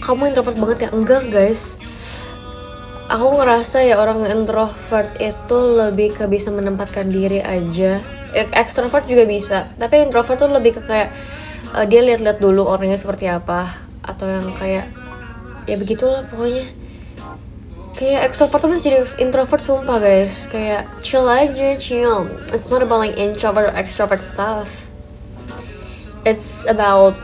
kamu introvert banget ya. Enggak guys, aku ngerasa ya orang introvert itu lebih ke bisa menempatkan diri aja. Extrovert juga bisa, tapi introvert tuh lebih ke kayak dia lihat-lihat dulu orangnya seperti apa, atau yang kayak ya begitulah pokoknya. Kayak extrovert tuh masih jadi introvert sumpah guys. Kayak chill aja, chill. It's not about like introvert or extrovert stuff. It's about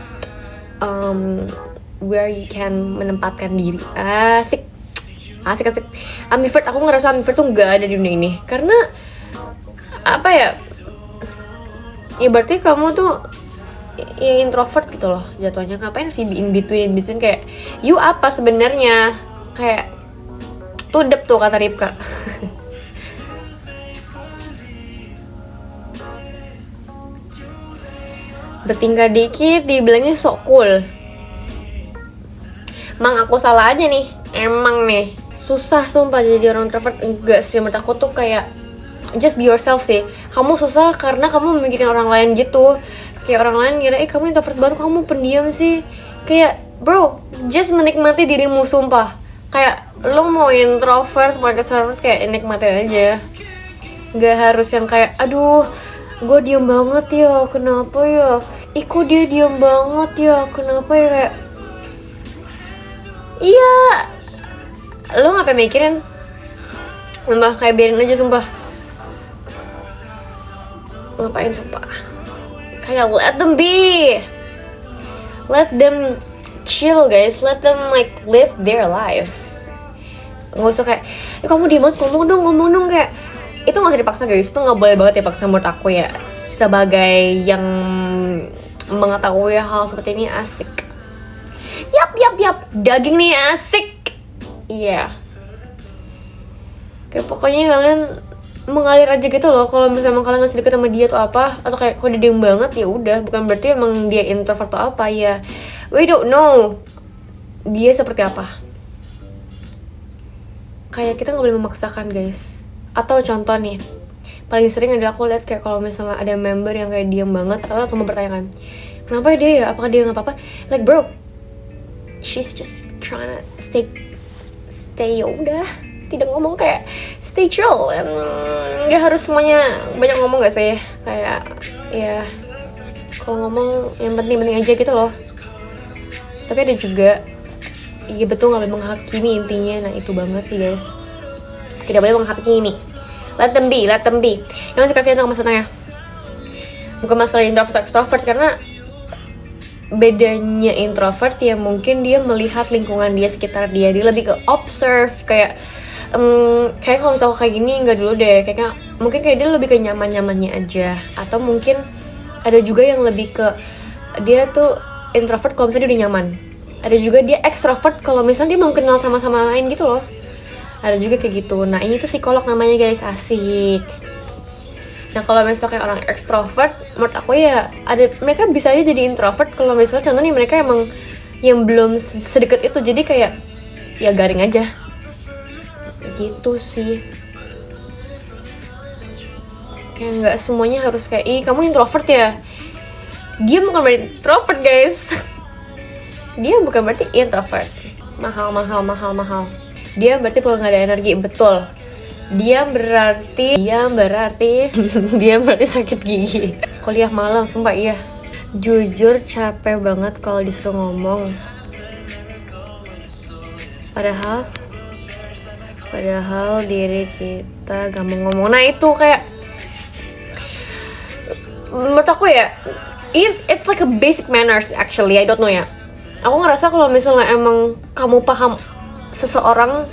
where you can menempatkan diri. Asik. Ambivert, aku ngerasa ambivert tuh nggak ada di dunia ini. Karena apa ya? Ya berarti kamu tuh ya introvert gitu loh jatuhnya. Ngapain sih in between kayak you apa sebenarnya? Kayak tudep tuh kata Ripka. Bertingkah dikit dibilangnya sok cool. Mang aku salah aja nih. Emang nih susah sumpah jadi orang introvert. Enggak sih, menurut aku tuh kayak just be yourself sih. Kamu susah karena kamu memikirin orang lain gitu. Kayak orang lain kira, kamu introvert banget, kamu pendiam sih. Kayak bro, just menikmati dirimu sumpah. Kayak lo mau introvert, mau extrovert, kayak nikmatin aja. Gak harus yang kayak, aduh gue diem banget ya, kenapa ya? Kok dia diem banget ya, kenapa ya? Kayak iya, lo ngapain mikirin? Sumpah, kayak biarin aja sumpah. Ngapain sumpah? Kayak let them be. Let them chill guys, let them like live their life. Nggak usah kayak, kamu diem banget, ngomong dong kayak itu nggak usah dipaksa guys, itu nggak boleh banget dipaksa menurut aku ya. Sebagai yang mengetahui hal seperti ini asik. Yap, daging nih asik. Iya. Kayak pokoknya kalian mengalir aja gitu loh. Kalau misalnya kalian nggak deket sama dia tuh apa, atau kayak kalau dia diem banget ya udah, bukan berarti emang dia introvert atau apa ya. We don't know dia seperti apa. Kayak kita nggak boleh memaksakan guys. Atau contoh nih, paling sering adalah aku lihat kayak kalau misalnya ada member yang kayak diam banget, kalian langsung mempertanyakan, kenapa dia ya? Apakah dia nggak apa-apa? Like bro, she's just trying to stay ya udah, tidak ngomong, kayak stay chill. Nggak harus semuanya banyak ngomong gak sih? Kayak ya kalau ngomong yang penting-penting aja gitu loh. Tapi ada juga, iya betul, nggak boleh menghakimi intinya. Nah itu banget sih guys, tidak boleh menghakimi. Let them be. Jangan sikap untuk masalahnya bukan masalah introvert extrovert, karena bedanya introvert ya mungkin dia melihat lingkungan dia sekitar dia lebih ke observe. Kayak kayak kalau misalnya kayak gini nggak dulu deh, kayaknya mungkin kayak dia lebih ke nyamannya aja. Atau mungkin ada juga yang lebih ke dia tuh introvert kalau misalnya dia udah nyaman. Ada juga dia extrovert kalau misalnya dia mau kenal sama lain gitu loh. Ada juga kayak gitu. Nah ini tuh psikolog namanya guys, asik. Nah kalau misalnya kayak orang extrovert, menurut aku ya ada, mereka bisa aja jadi introvert kalau misalnya contohnya mereka emang yang belum sedekat itu. Jadi kayak ya garing aja gitu sih. Kayak nggak semuanya harus kayak, kamu introvert ya. Dia bukan berarti introvert guys. Dia bukan berarti introvert. Mahal. Dia berarti kalau nggak ada energi, betul. Dia berarti dia berarti sakit gigi. Kuliah malam, sumpah iya. Jujur capek banget kalau disuruh ngomong. Padahal diri kita gak mau ngomong. Nah itu kayak menurut aku ya, it's like a basic manners actually. I don't know ya. Aku ngerasa kalau misalnya emang kamu paham seseorang,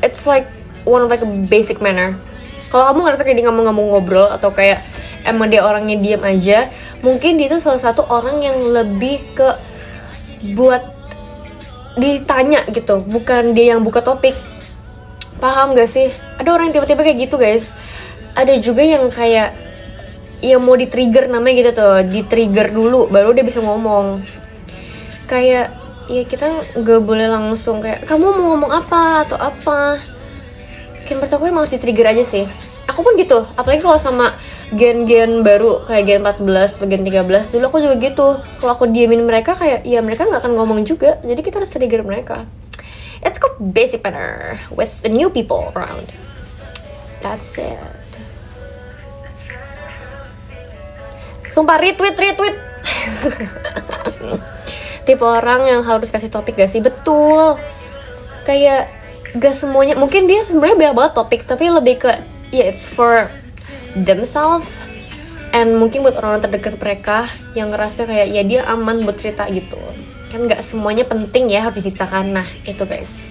it's like one of like a basic manner. Kalau kamu ngerasa kayak dia nggak mau ngobrol, atau kayak emang dia orangnya diam aja, mungkin dia itu salah satu orang yang lebih ke buat ditanya gitu, bukan dia yang buka topik. Paham gak sih? Ada orang yang tiba-tiba kayak gitu guys. Ada juga yang kayak yang mau di-trigger, namanya gitu tuh, di-trigger dulu baru dia bisa ngomong. Kayak ya kita gak boleh langsung kayak kamu mau ngomong apa atau apa. Kayak menurut aku emang harus di-trigger aja sih. Aku pun gitu, apalagi kalau sama gen-gen baru kayak gen 14 atau gen 13 dulu aku juga gitu. Kalau aku diemin mereka kayak ya mereka nggak akan ngomong juga, jadi kita harus trigger mereka. It's called basic manner with the new people around. That's it. Sumpah retweet tipe orang yang harus kasih topik gak sih? Betul. Kayak gak semuanya, mungkin dia sebenarnya banyak banget topik, tapi lebih ke ya it's for themselves, and mungkin buat orang-orang terdekat mereka yang ngerasa kayak ya dia aman buat cerita gitu. Kan gak semuanya penting ya harus diceritakan. Nah itu guys,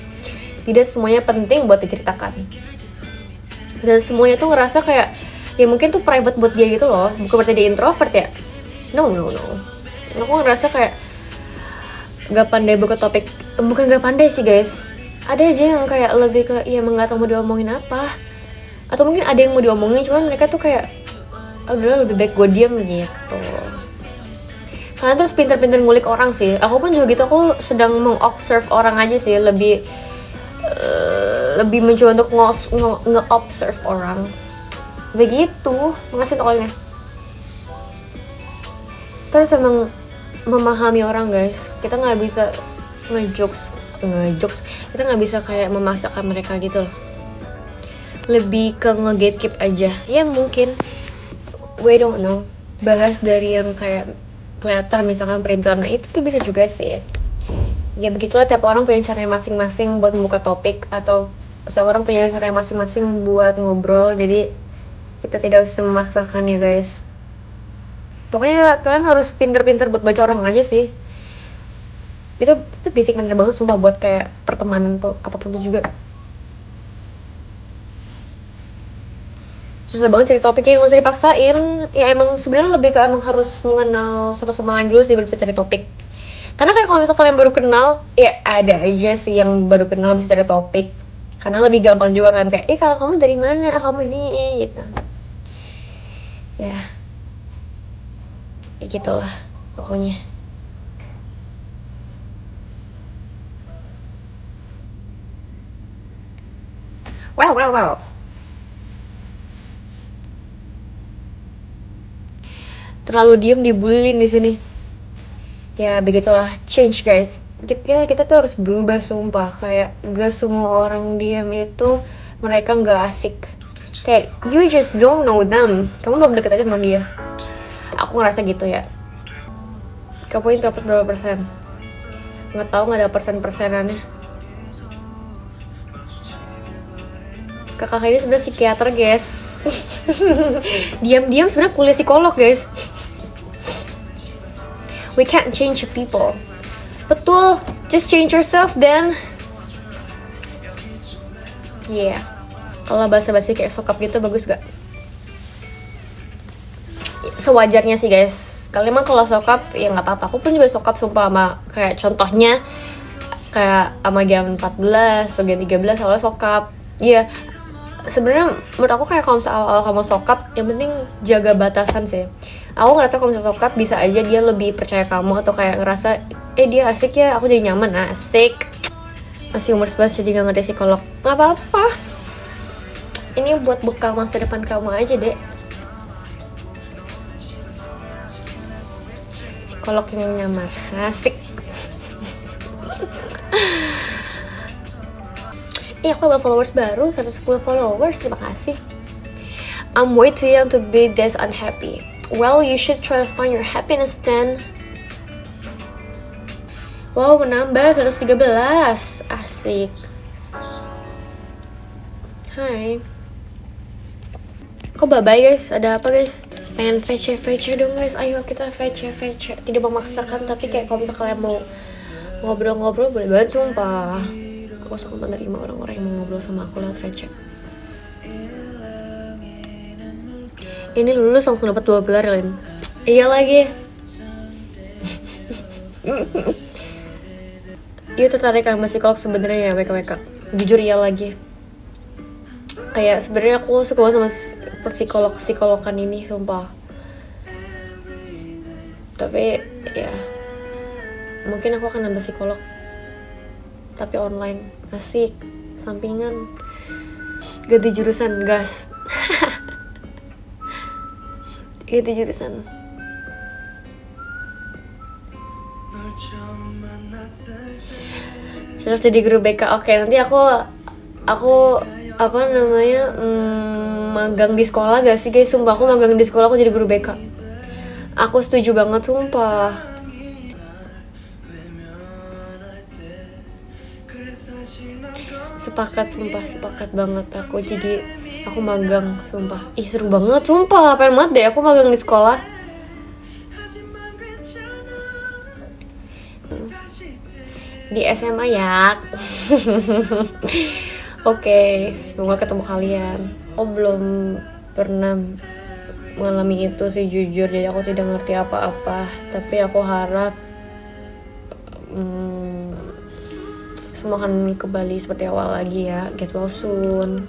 tidak semuanya penting buat diceritakan, dan semuanya tuh ngerasa kayak ya mungkin tuh private buat dia gitu loh. Bukan berarti dia introvert ya, no. Aku ngerasa kayak gak pandai buka topik. Bukan gak pandai sih guys, ada aja yang kayak lebih ke ya emang gak tau mau diomongin apa, atau mungkin ada yang mau diomongin cuman mereka tuh kayak udah lebih baik gue diam gitu. Karena terus pinter-pinter ngulik orang sih. Aku pun juga gitu, aku sedang mengobserve orang aja sih, lebih mencoba untuk nge-observe orang begitu. Makasih tokolnya. Terus emang memahami orang guys, kita nggak bisa ngejokes, kita nggak bisa kayak memaksakan mereka gitu loh. Lebih ke nge-gatekeep aja ya, mungkin we don't know, bahas dari yang kayak kelihatan misalkan perintilan. Nah itu tuh bisa juga sih ya, begitulah. Tiap orang punya caranya masing-masing buat membuka topik, atau seorang punya caranya masing-masing buat ngobrol, jadi kita tidak usah memaksakan ya guys. Pokoknya kalian harus pinter-pinter buat baca orang aja sih. Itu basic manner banget sumpah buat kayak pertemanan tuh apapun itu juga. Susah banget cari topiknya, yang gak usah dipaksain. Ya emang sebenarnya lebih ke emang harus mengenal satu sama lain dulu sih baru bisa cari topik. Karena kayak kalau misalnya kalian baru kenal, ya ada aja sih yang baru kenal bisa cari topik. Karena lebih gampang juga kan, kayak kalau kamu dari mana, kamu ini gitu. Ya gitulah pokoknya. Well. Terlalu diem dibullying di sini. Ya begitulah, change guys. Kita tuh harus berubah sumpah. Kayak gak semua orang diam itu mereka gak asik. Kayak you just don't know them. Kamu belum deket aja sama dia. Aku ngerasa gitu ya. Kamu introvert berapa persen? Nggak tahu, nggak ada persenannya. Kakak ini sebenarnya psikiater guys. Diam-diam sebenarnya kuliah psikolog guys. We can't change people. Betul, just change yourself then. Yeah. Kalau bahasa-bahasa kayak sokap gitu bagus gak? Sewajarnya sih guys. Kalian mah kalau sokap ya nggak apa-apa. Aku pun juga sokap sumpah, sama kayak contohnya kayak sama jam 14 atau jam 13 awalnya sokap. Iya. Sebenarnya menurut aku kayak kalau misalnya awal kamu sokap, yang penting jaga batasan sih. Aku ngerasa kalau misalnya sokap bisa aja dia lebih percaya kamu, atau kayak ngerasa dia asik ya, aku jadi nyaman. Nah, asik. Masih umur 11 jadi gak ngerti psikolog. Gak apa-apa. Ini buat bekal masa depan kamu aja deh. Psikolog yang nyamar. Asik. Aku ada followers baru, 110 followers, terima kasih. I'm way too young to be this unhappy. Well, you should try to find your happiness then. Wow, menambah 113. Asik. Hai. Kok bye-bye guys? Ada apa guys? Pengen VC dong guys. Ayo kita VC. Tidak memaksakan, tapi kayak kalau misalnya kalian mau ngobrol-ngobrol boleh banget sumpah. Aku sangat menerima orang-orang yang mau ngobrol sama aku lewat VC. Ini lulus langsung dapat 2 gelar Lin. Iya lagi. Yuk tertarik sama psikolog sebenarnya ya, WKWK. Jujur iya lagi. Kayak sebenarnya aku suka banget sama psikologan ini sumpah. Tapi ya mungkin aku akan nambah psikolog, tapi online. Asik, sampingan, ganti jurusan gas. Itu jurusan. Cocok jadi guru BK. Oke, nanti aku apa namanya magang di sekolah gak sih guys? Sumpah aku magang di sekolah, aku jadi guru BK. Aku setuju banget sumpah. Sepakat banget aku, jadi aku magang sumpah. Ih seru banget sumpah, pengen banget deh aku magang di sekolah. Di SMA ya. Oke, semoga ketemu kalian. Aku belum pernah mengalami itu sih jujur, jadi aku tidak ngerti apa-apa. Tapi aku harap semua akan kembali seperti awal lagi ya. Get well soon.